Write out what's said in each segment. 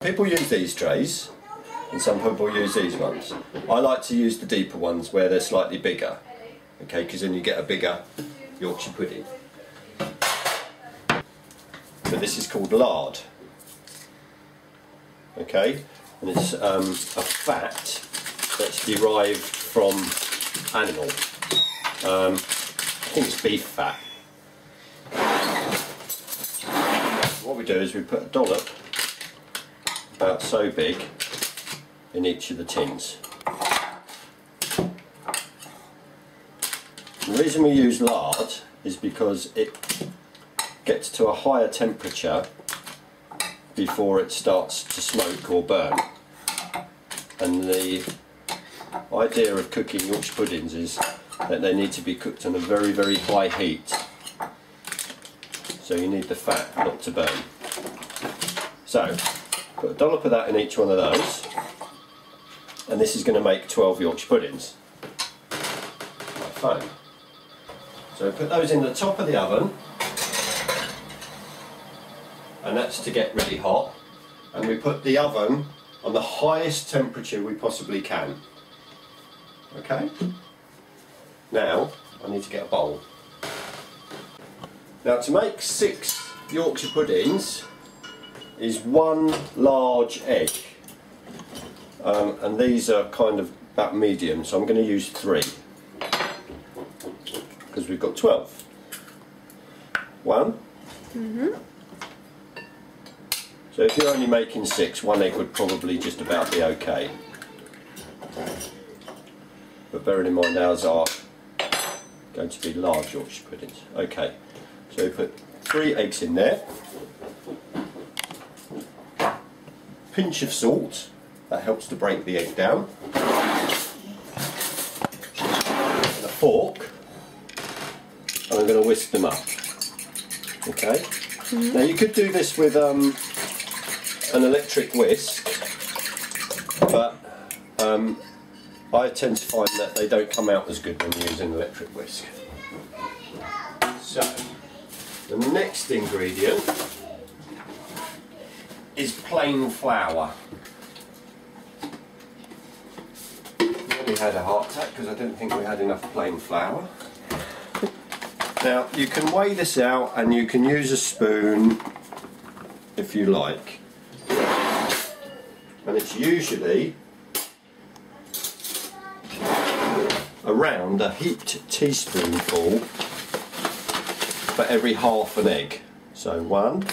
People use these trays and some people use these ones. I like to use the deeper ones where they're slightly bigger, okay, because then you get a bigger Yorkshire pudding. So this is called lard, okay, and it's a fat that's derived from animal. I think it's beef fat. What we do is we put a dollop about so big in each of the tins. The reason we use lard is because it gets to a higher temperature before it starts to smoke or burn. And the idea of cooking Yorkshire puddings is that they need to be cooked on a very, very high heat. So you need the fat not to burn. So, put a dollop of that in each one of those, and this is going to make 12 Yorkshire puddings. Like fun. So put those in the top of the oven, and that's to get really hot, and we put the oven on the highest temperature we possibly can. Okay? Now, I need to get a bowl. Now, to make 6 Yorkshire puddings is 1 large egg, and these are kind of about medium, so I'm going to use 3 because we've got 12. 1. So if you're only making 6, 1 egg would probably just about be okay. But bearing in mind ours are going to be large Yorkshire puddings. Okay, so we put 3 eggs in there. Pinch of salt, that helps to break the egg down. And a fork, and I'm going to whisk them up. Okay. Now you could do this with an electric whisk, but I tend to find that they don't come out as good when you use an electric whisk. So, the next ingredient is plain flour. Nearly had a heart attack because I didn't think we had enough plain flour. Now, you can weigh this out and you can use a spoon if you like. And it's usually around a heaped teaspoonful for every half an egg. So 1,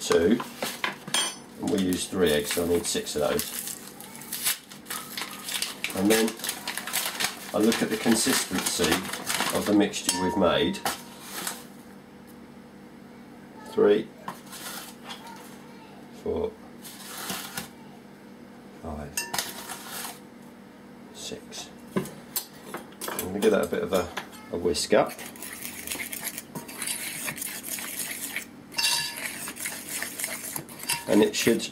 2, and we use 3 eggs, so I need 6 of those. And then I look at the consistency of the mixture we've made. 3, 4, 5, 6. I'm going to give that a bit of a whisk up. And it should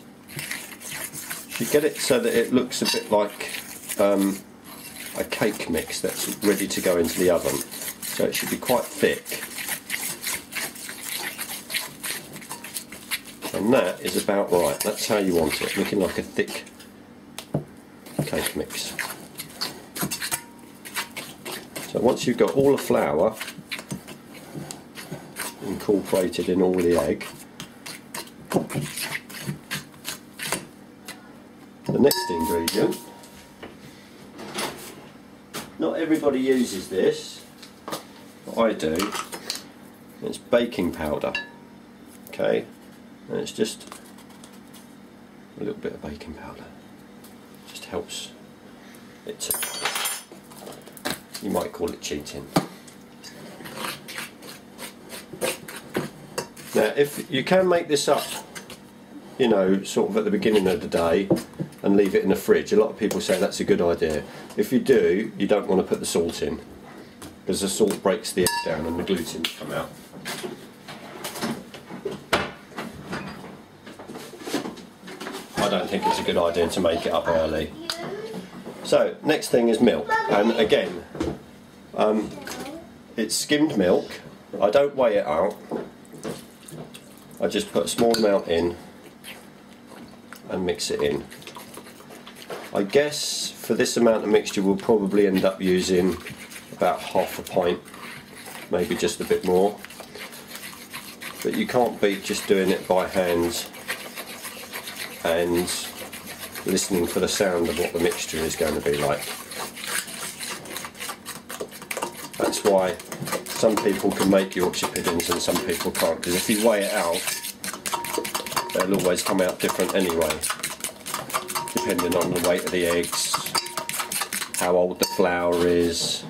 get it so that it looks a bit like a cake mix that's ready to go into the oven. So it should be quite thick. And that is about right. That's how you want it, looking like a thick cake mix. So once you've got all the flour incorporated in all the egg, the next ingredient, not everybody uses this, but I do, it's baking powder. Okay, and it's just a little bit of baking powder. Just helps it to, you might call it cheating. Now, if you can make this up, you know, sort of at the beginning of the day and leave it in the fridge, a lot of people say that's a good idea. If you do, you don't want to put the salt in, because the salt breaks the egg down and the gluten come out. I don't think it's a good idea to make it up early. So, next thing is milk, and again, it's skimmed milk. I don't weigh it out. I just put a small amount in and mix it in. I guess for this amount of mixture we'll probably end up using about half a pint, maybe just a bit more. But you can't beat just doing it by hand and listening for the sound of what the mixture is going to be like. That's why some people can make Yorkshire puddings and some people can't, because if you weigh it out, they'll always come out different anyway, depending on the weight of the eggs, how old the flour is,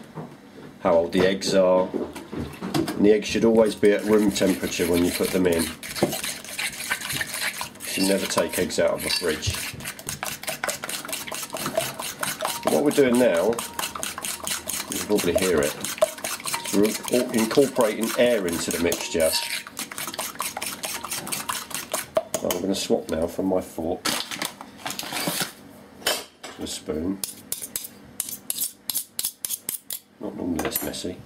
how old the eggs are. And the eggs should always be at room temperature when you put them in. You should never take eggs out of the fridge. But what we're doing now, you can probably hear it, we're incorporating air into the mixture. So I'm going to swap now from my fork to a spoon. Not normally this messy.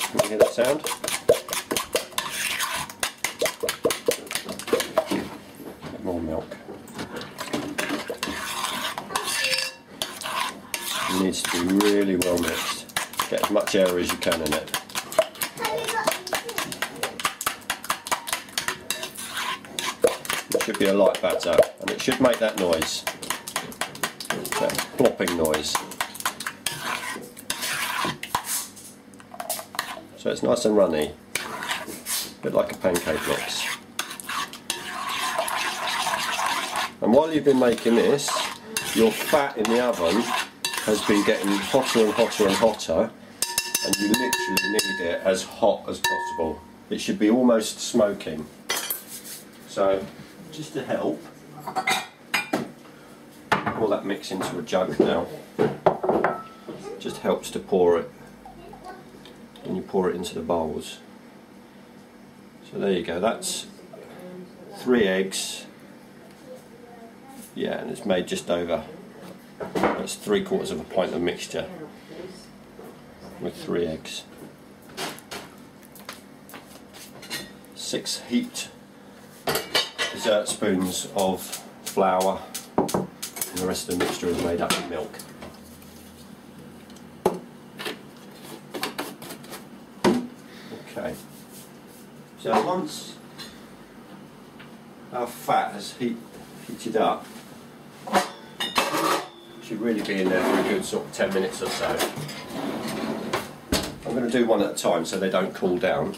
Can you hear that sound? Bit more milk. It needs to be really well mixed. Get as much air as you can in it. It should be a light batter, and it should make that noise, that plopping noise. So it's nice and runny, a bit like a pancake mix. And while you've been making this, your fat in the oven has been getting hotter and hotter and hotter, and you literally need it as hot as possible. It should be almost smoking. So, just to help, pour that mix into a jug now. Just helps to pour it when you pour it into the bowls. So there you go, that's 3 eggs. Yeah, and it's made just over, that's 3/4 of a pint of mixture with 3 eggs. 6 heaped dessert spoons of flour, and the rest of the mixture is made up of milk. Okay, so once our fat has heated up, should really be in there for a good sort of 10 minutes or so. I'm going to do one at a time so they don't cool down.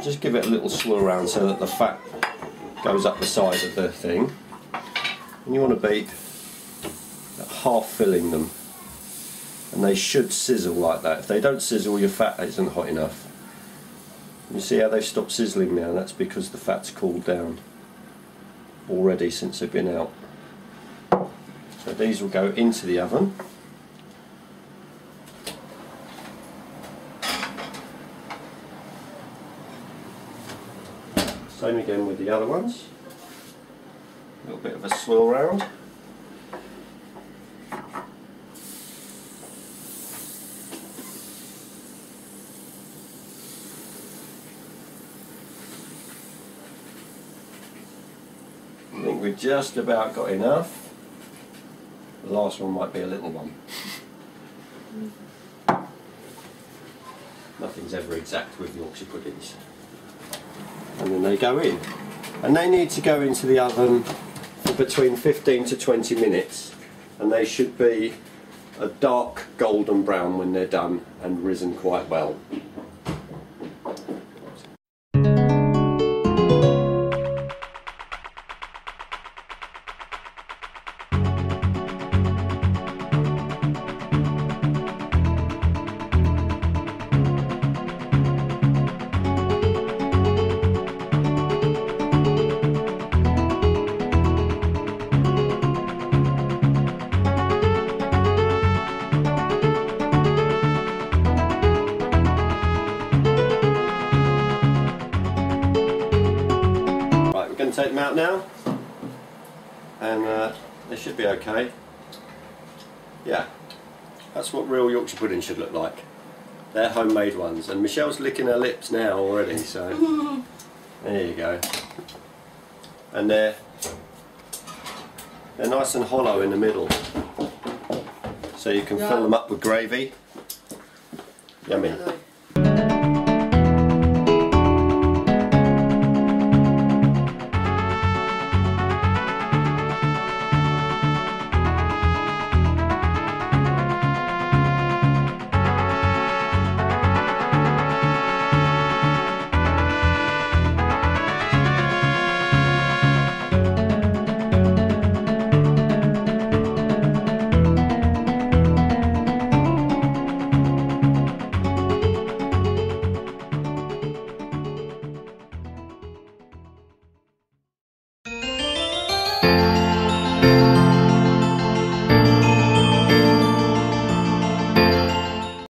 Just give it a little swirl around so that the fat goes up the side of the thing. And you want to be half filling them, and they should sizzle like that. If they don't sizzle, your fat isn't hot enough. You see how they've stopped sizzling now? That's because the fat's cooled down already since they've been out. So these will go into the oven. Same again with the other ones. A little bit of a swirl round. I think we've just about got enough. The last one might be a little one. Nothing's ever exact with Yorkshire puddings. And then they go in. And they need to go into the oven for between 15 to 20 minutes. And they should be a dark golden brown when they're done and risen quite well. Take them out now, and they should be okay. Yeah, that's what real Yorkshire pudding should look like. They're homemade ones, and Michelle's licking her lips now already, so there you go. And they're nice and hollow in the middle, so you can fill them up with gravy. Yummy.